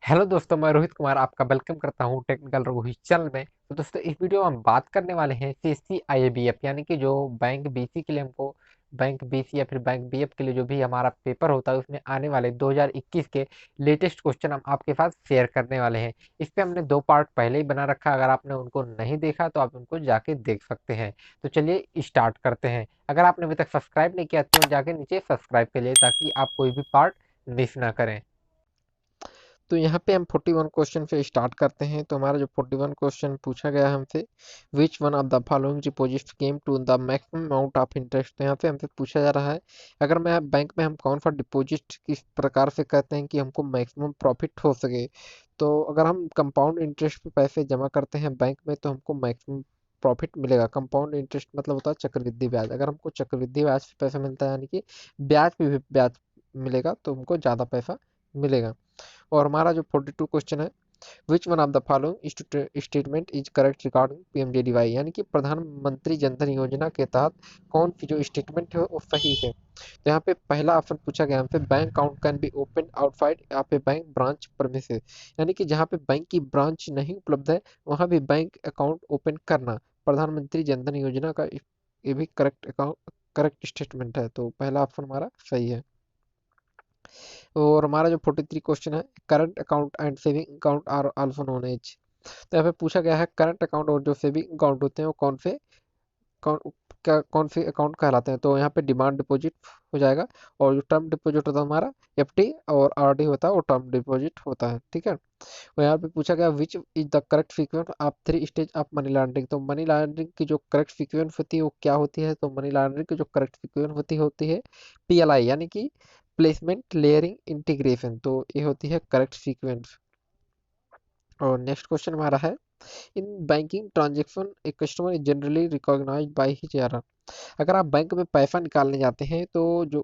Hello दोस्तों, मैं रोहित कुमार आपका वेलकम करता हूं टेक्निकल रघुवीर चैनल में। तो दोस्तों, इस वीडियो में हम बात करने वाले हैं सीएससी आईएबीएफ यानी कि जो बैंक बीसी के लिए हमको बैंक बीसी या फिर बैंक बीएफ के लिए जो भी हमारा पेपर होता है उसमें आने वाले 2021 के लेटेस्ट क्वेश्चन हम आपके साथ शेयर करने वाले हैं। इस पे हमने 2 पार्ट पहले ही बना रखा है, अगर आपने उनको नहीं देखा तो आप उनको जाके देख सकते हैं। तो चलिए स्टार्ट करते हैं। अगर आपने अभी तक सब्सक्राइब नहीं किया तो जाके नीचे सब्सक्राइब कर लिए ताकि आप कोई भी पार्ट मिस ना करें। तो यहाँ पे हम 41 क्वेश्चन से स्टार्ट करते हैं। तो हमारा जो 41 क्वेश्चन पूछा गया है हमसे, which one of the following deposit came to the maximum amount of interest. तो यहाँ पे हमसे पूछा जा रहा है, अगर मैं बैंक में हम कौन सा डिपॉजिट किस प्रकार से करते हैं कि हमको मैक्सिमम प्रॉफिट हो सके। तो अगर हम कंपाउंड इंटरेस्ट पे पैसे जमा करते हैं बैंक में तो हमको मैक्सिमम प्रॉफिट मिलेगा। कंपाउंड इंटरेस्ट मतलब होता है चक्रवृद्धि ब्याज। अगर हमको चक्रवृद्धि ब्याज पे पैसा मिलता है यानी कि ब्याज पे भी ब्याज मिलेगा तो हमको ज़्यादा पैसा मिलेगा। और हमारा जो 42 क्वेश्चन है, विच one of the following statement is correct regarding PMJDY, यानी कि प्रधानमंत्री जनधन योजना के तहत कौन सी जो स्टेटमेंट है वो सही है। तो यहाँ पे पहला ऑप्शन पूछा गया हमसे, bank account can be open outside यहाँ पे बैंक ब्रांच परमिसेस, यानी कि जहाँ पे बैंक की ब्रांच नहीं उपलब्ध है वहाँ भी बैंक अकाउंट ओपन करना प्रधानमंत्री जनधन योजना का ये भी करेक्ट स्टेटमेंट है। तो पहला ऑप्शन हमारा सही है। और हमारा जो 43 क्वेश्चन है, current account and saving account are also known as. तो यहाँ पे पूछा गया है करंट अकाउंट और जो सेविंग अकाउंट होते हैं वो कौन कौन से अकाउंट कहलाते हैं। तो यहाँ पे डिमांड डिपॉजिट हो जाएगा। और जो टर्म डिपॉजिट होता है हमारा एफडी और आरडी होता है वो टर्म डिपॉजिट होता है। ठीक है। और यहाँ पे पूछा गया which is the correct sequence of 3 stage of money laundering. तो मनी लॉन्ड्रिंग की जो करेक्ट सीक्वेंस होती है वो क्या होती है। तो मनी लॉन्ड्रिंग की जो करेक्ट सीक्वेंस होती है पीएलआई, यानी कि प्लेसमेंट लेयरिंग इंटीग्रेशन। तो ये होती है करेक्ट सीक्वेंस। और नेक्स्ट क्वेश्चन हमारा है, in banking transaction a customer is generally recognised by his error. अगर आप बैंक में पैसा निकालने जाते हैं तो जो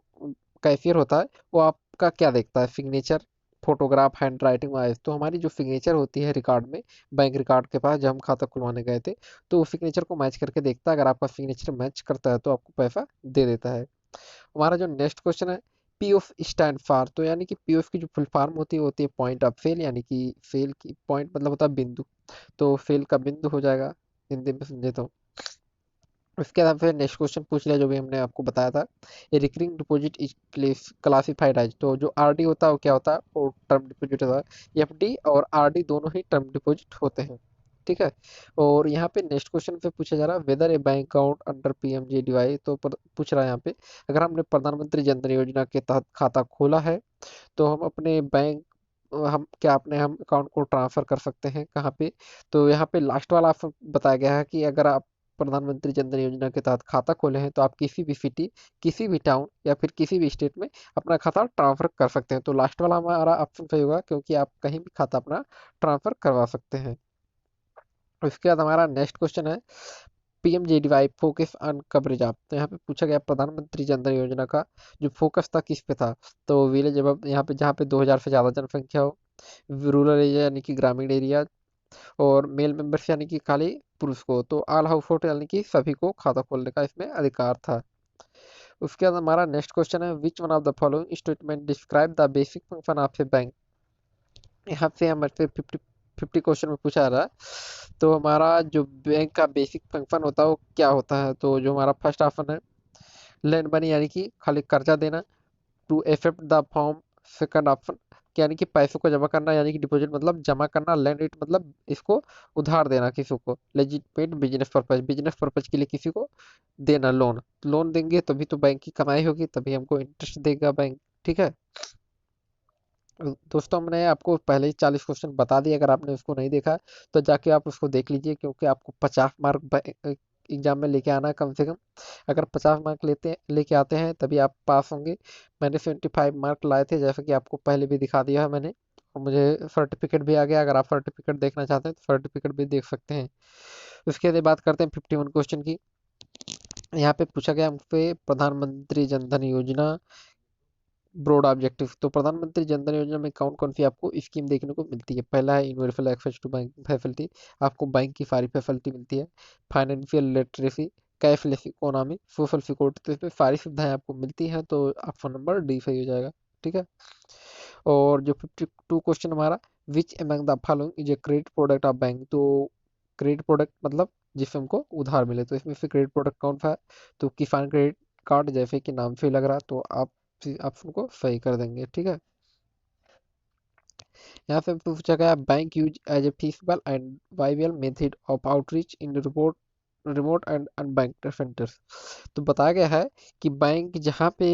कैशियर होता है वो आपका क्या देखता है, signature, photograph, hand writing wise. तो हमारी जो सिग्नेचर होती है रिकॉर्ड में, बैंक रिकॉर्ड के पास जब हम खाता खुलवाने गए थे तो उस सिग्नेचर को मैच करके देखता है। अगर आपका सिग्नेचर मैच करता है तो आपको पैसा दे देता है। हमारा जो नेक्स्ट क्वेश्चन है, पी ऑफ स्टैंड फॉर। तो यानी कि पी ऑफ की जो फुल फॉर्म होती है पॉइंट ऑफ फेल, यानी कि फेल की पॉइंट मतलब होता है बिंदु। तो फेल का बिंदु हो जाएगा हिंदी में समझे तो। उसके बाद फिर नेक्स्ट क्वेश्चन पूछ लिया जो भी हमने आपको बताया था, ये recurring deposit is classified as. तो जो आरडी होता है वो क्या होता है, वो टर्म डिपॉजिट होता है। एफडी और आरडी दोनों ही टर्म डिपॉजिट होते हैं। ठीक है। और यहाँ पे नेक्स्ट क्वेश्चन पे पूछा जा रहा है, वेदर ए बैंक अकाउंट अंडर पीएमजेडीवाई। तो पूछ रहा है यहाँ पे, अगर हमने प्रधानमंत्री जन धन योजना के तहत खाता खोला है तो हम अपने बैंक हम क्या अपने हम अकाउंट को ट्रांसफर कर सकते हैं कहाँ पे। तो यहाँ पे लास्ट वाला ऑप्शन बताया गया है कि अगर आप प्रधानमंत्री जन धन योजना के तहत खाता खोले हैं तो आप किसी भी सिटी, किसी भी टाउन या फिर किसी भी स्टेट में अपना खाता ट्रांसफर कर सकते हैं। तो लास्ट वाला हमारा ऑप्शन सही होगा क्योंकि आप कहीं भी खाता अपना ट्रांसफर करवा सकते हैं। उसके बाद हमारा नेक्स्ट क्वेश्चन है, पीएमजेडीवाई फोकस ऑन कवरेज आप। तो यहाँ पे पूछा गया प्रधानमंत्री जन धन योजना का जो फोकस था किस पे था। तो विलेज अब यहाँ पे जहाँ पे 2000 से ज़्यादा जनसंख्या हो, रूरल एरिया यानी कि ग्रामीण एरिया, और मेल मेंबर्स यानी कि खाली पुरुष को, तो ऑल हाउस होल्ड यानी कि सभी को खाता खोलने का इसमें अधिकार था। उसके बाद हमारा नेक्स्ट क्वेश्चन है, विच one of the following statement describe the basic function of A bank. यहाँ से हमारे से 50 क्वेश्चन में पूछा रहा है। तो हमारा जो बैंक का बेसिक फंक्शन होता है वो क्या होता है। तो जो हमारा फर्स्ट ऑप्शन है, लैंड मनी यानी कि खाली कर्जा देना, to accept the form. Second option यानी कि पैसों को जमा करना, यानी कि डिपॉजिट मतलब जमा करना, लैंड इट मतलब इसको उधार देना किसी को। Legitimate business purpose, business purpose के लिए किसी को देना लोन। लोन देंगे तभी तो बैंक की कमाई होगी, तभी हमको इंटरेस्ट देगा बैंक। ठीक है। दोस्तों, मैंने आपको पहले ही 40 क्वेश्चन बता दिए, अगर आपने उसको नहीं देखा तो जाके आप उसको देख लीजिए क्योंकि आपको 50 मार्क एग्जाम में लेके आना है कम से कम। अगर 50 मार्क लेके आते हैं तभी आप पास होंगे। मैंने 75 मार्क लाए थे जैसा कि आपको पहले भी दिखा दिया है मैंने, और मुझे सर्टिफिकेट भी आ गया। अगर आप सर्टिफिकेट देखना चाहते हैं तो सर्टिफिकेट भी देख सकते हैं। उसके बाद बात करते हैं 51 क्वेश्चन की। यहाँ पे पूछा गया हमसे प्रधानमंत्री जन धन योजना ब्रॉड ऑब्जेक्टिव। तो प्रधानमंत्री जन धन योजना में कौन कौन सी आपको स्कीम देखने को मिलती है। पहला है universal access to bank facility, आपको बैंक की सारी फैसिलिटी मिलती है। Financial literacy, cashless economy, social security. तो इसमें सारी सुविधाएं आपको मिलती हैं। तो ऑप्शन नंबर डी सही हो जाएगा। ठीक है। और जो 52 क्वेश्चन हमारा, which among the following is a credit product of bank. तो क्रेडिट प्रोडक्ट मतलब जिससे हमको उधार मिले, तो इसमें से क्रेडिट प्रोडक्ट कौन सा है? तो किसान क्रेडिट कार्ड, जैसे कि नाम से लग रहा, तो आप ऑप्शन को सही कर देंगे। ठीक है, यहाँ पे पूछा गया bank use as a feasible and viable method of outreach in report remote and unbanked centres. तो बताया गया है कि बैंक जहाँ पे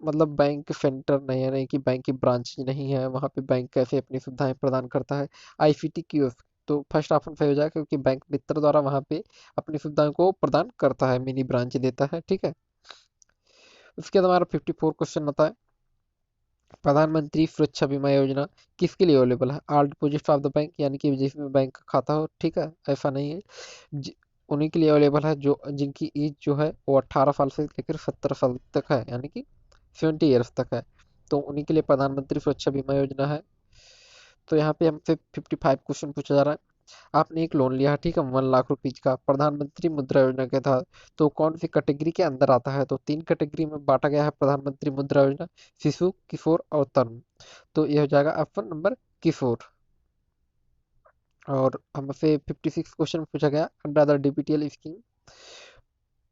मतलब बैंक सेंटर नहीं है, नहीं कि बैंक की ब्रांच नहीं है, वहाँ पे बैंक कैसे अपनी सुविधाएं प्रदान करता है? ICT kiosk. तो फर्स्ट ऑप्शन सही हो जाएगा, क्योंकि बैंक मित्र द्वारा वहाँ पे अपनी सुविधाओं को प्रदान करता है, मिनी ब्रांच देता है। ठीक है, उसके बाद हमारा 54 क्वेश्चन आता है, प्रधानमंत्री सुरक्षा बीमा योजना किसके लिए अवेलेबल है? All deposit of the bank, यानी कि जिसमें बैंक का खाता हो। ठीक है, ऐसा नहीं है, जि- उन्हीं के लिए अवेलेबल है जो जिनकी एज जो है वो 18 साल से लेकर 17 साल तक है, यानी कि 70 ईयर्स तक है। तो उन्हीं के लिए प्रधानमंत्री सुरक्षा बीमा योजना है। तो यहाँ पे हमसे 55 क्वेश्चन पूछा जा रहा है, आपने एक लोन लिया है, ठीक है, 1 लाख रुपीज का, प्रधानमंत्री मुद्रा योजना के तहत, तो कौन सी कैटेगरी के अंदर आता है? तो 3 कैटेगरी में बांटा गया है प्रधानमंत्री मुद्रा योजना, शिशु, किशोर और तरुण। तो ये हो जाएगा ऑप्शन नंबर किशोर। और हमसे 56 क्वेश्चन पूछा गया, under the DBTL scheme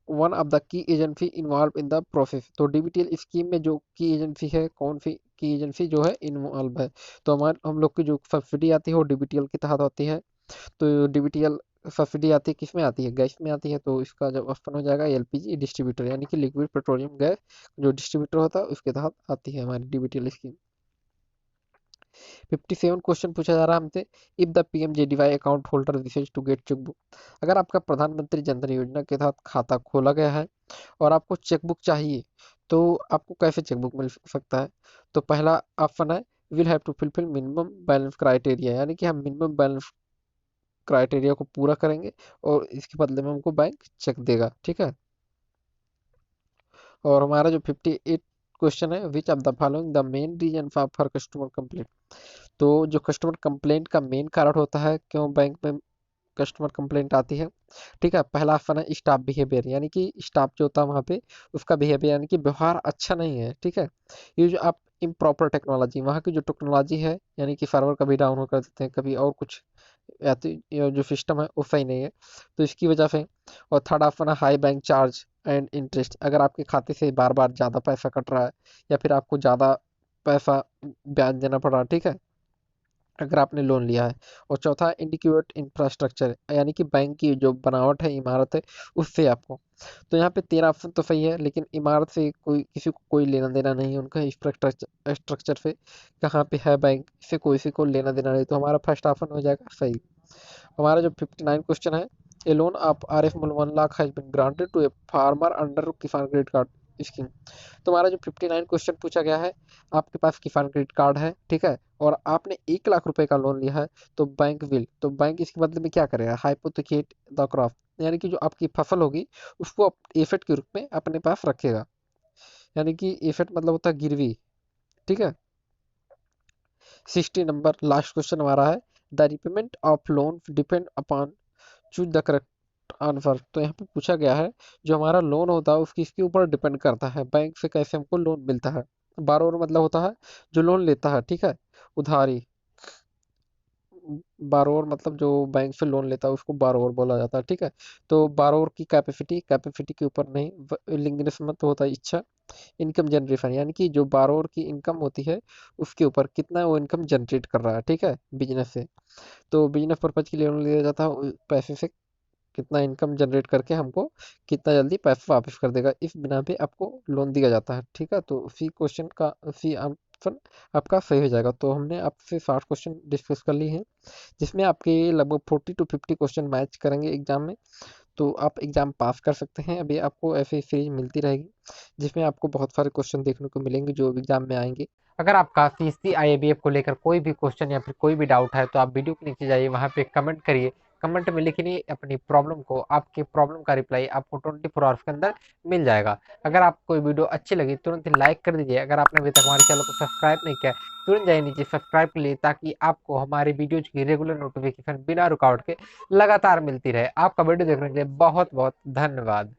one of the key agency involved in the process. तो डीबीटीएल स्कीम में जो की एजेंसी है, कौन सी की एजेंसी जो है इन्वॉल्व है? तो हम लोग की जो सब्सिडी आती है वो डीबीटीएल के तहत होती है। तो डीबीटीएल सब्सिडी आती है, किस में आती है? गैस में आती है। तो इसका जब ऑप्शन हो जाएगा एलपीजी डिस्ट्रीब्यूटर, यानी कि लिक्विड पेट्रोलियम गैस जो डिस्ट्रीब्यूटर होता है उसके तहत आती है हमारी डीबीटीएल स्कीम। 57 क्वेश्चन पूछा जा रहा है हमसे, if the PMJDY account holder wishes to get chequebook. अगर आपका प्रधानमंत्री जन धन योजना के तहत खाता खोला गया है और आपको चेकबुक चाहिए, तो आपको कैसे चेकबुक मिल सकता है? तो पहला ऑप्शन है, will have to fulfil minimum balance criteria, यानी कि हम मिनिमम बैलेंस क्राइटेरिया को पूरा करेंगे और इसके बदले में हमको बैंक चेक देगा। ठीक है, और हमारा जो 58 क्वेश्चन है, which of the following the main reason for customer complaint. तो जो कस्टमर कंप्लेंट का मेन कारण होता है क्यों बैंक में कस्टमर कंप्लेंट आती है, ठीक है, पहला ऑप्शन है स्टाफ बिहेवियर, यानी कि स्टाफ जो होता है वहाँ पे उसका बिहेवियर यानी कि व्यवहार अच्छा नहीं है। ठीक है, यूज आप इम्प्रॉपर टेक्नोलॉजी, वहाँ की जो टेक्नोलॉजी है यानी कि सर्वर कभी डाउन हो कर देते हैं, कभी और कुछ, या तो ये जो सिस्टम है वो सही नहीं है, तो इसकी वजह से। और थर्ड ऑप्शन है high bank charge and interest, अगर आपके खाते से बार बार ज़्यादा पैसा कट रहा है या फिर आपको ज़्यादा पैसा ब्याज देना पड़ रहा है, ठीक है, अगर आपने लोन लिया है। और चौथा इंडिक्यूट इंफ्रास्ट्रक्चर, यानी कि बैंक की जो बनावट है, इमारत है, उससे आपको। तो यहाँ पे 13 ऑप्शन तो सही है, लेकिन इमारत से कोई किसी को कोई लेना देना नहीं है, उनका स्ट्रक्चर स्ट्रक्चर से कहाँ पे है बैंक से कोई सी को लेना देना नहीं, तो हमारा फर्स्ट ऑप्शन हो जाएगा सही। हमारा जो 59 क्वेश्चन है, a loan of R F 1 lakh has been granted to a farmer under Kisan credit card scheme. तो हमारा जो 59 क्वेश्चन पूछा गया है, आपके पास किसान क्रेडिट कार्ड है, ठीक है, और आपने 1 लाख रुपए का लोन लिया है, तो बैंक इसके बदले में क्या करेगा? हाइपोथिकेट द क्रॉप, यानी कि जो आपकी फसल होगी उसको एसेट के रूप में अपने पास रखेगा, यानी कि एसेट मतलब होता है गिरवी। ठीक है, 60 नंबर लास्ट क्वेश्चन हमारा है, the repayment of loan depend upon choose the correct answer. तो यहाँ पे पूछा गया है, जो हमारा लोन होता है उसकी इसके ऊपर डिपेंड करता है बैंक से कैसे हमको लोन मिलता है। बारोवर मतलब होता है जो लोन लेता है, ठीक है, उधारी। बारोवर मतलब जो बैंक से लोन लेता है उसको बारोवर बोला जाता है। ठीक है, तो बारोवर की कैपेसिटी के ऊपर नहीं, लिंगनेस मत होता है इच्छा, इनकम जनरेशन, यानी कि जो बारोवर की इनकम होती है उसके ऊपर कितना वो इनकम जनरेट कर रहा है, ठीक है, बिजनेस से। तो बिजनेस पर्पज के लिए लोन लिया जाता है, पैसे से कितना इनकम जनरेट करके हमको कितना जल्दी पैसा वापस कर देगा, इस बिना पे आपको लोन दिया जाता है। ठीक है, तो उसी क्वेश्चन का उसी आंसर आपका सही हो जाएगा। तो हमने आपसे 60 क्वेश्चन डिस्कस कर लिए हैं, जिसमें आपके लगभग 40 to 50 क्वेश्चन मैच करेंगे एग्जाम में, तो आप एग्जाम पास कर सकते हैं। अभी आपको ऐसे सीरीज मिलती रहेगी जिसमें आपको बहुत सारे क्वेश्चन देखने को मिलेंगे जो एग्जाम में आएंगे। अगर आपका सीएससी आईएबीएफ को लेकर कोई भी क्वेश्चन या फिर कोई भी डाउट है, तो आप वीडियो के नीचे जाइए, वहाँ पे कमेंट करिए, कमेंट में लिखिए अपनी प्रॉब्लम को, आपके प्रॉब्लम का रिप्लाई आपको 24 आवर्स के अंदर मिल जाएगा। अगर आपको कोई वीडियो अच्छी लगी तुरंत लाइक कर दीजिए, अगर आपने अभी तक हमारे चैनल को सब्सक्राइब नहीं किया तुरंत जाइए नीचे सब्सक्राइब के लिए, ताकि आपको हमारे वीडियोज की रेगुलर नोटिफिकेशन बिना रुकावट के लगातार मिलती रहे। आपका वीडियो देखने के लिए बहुत बहुत धन्यवाद।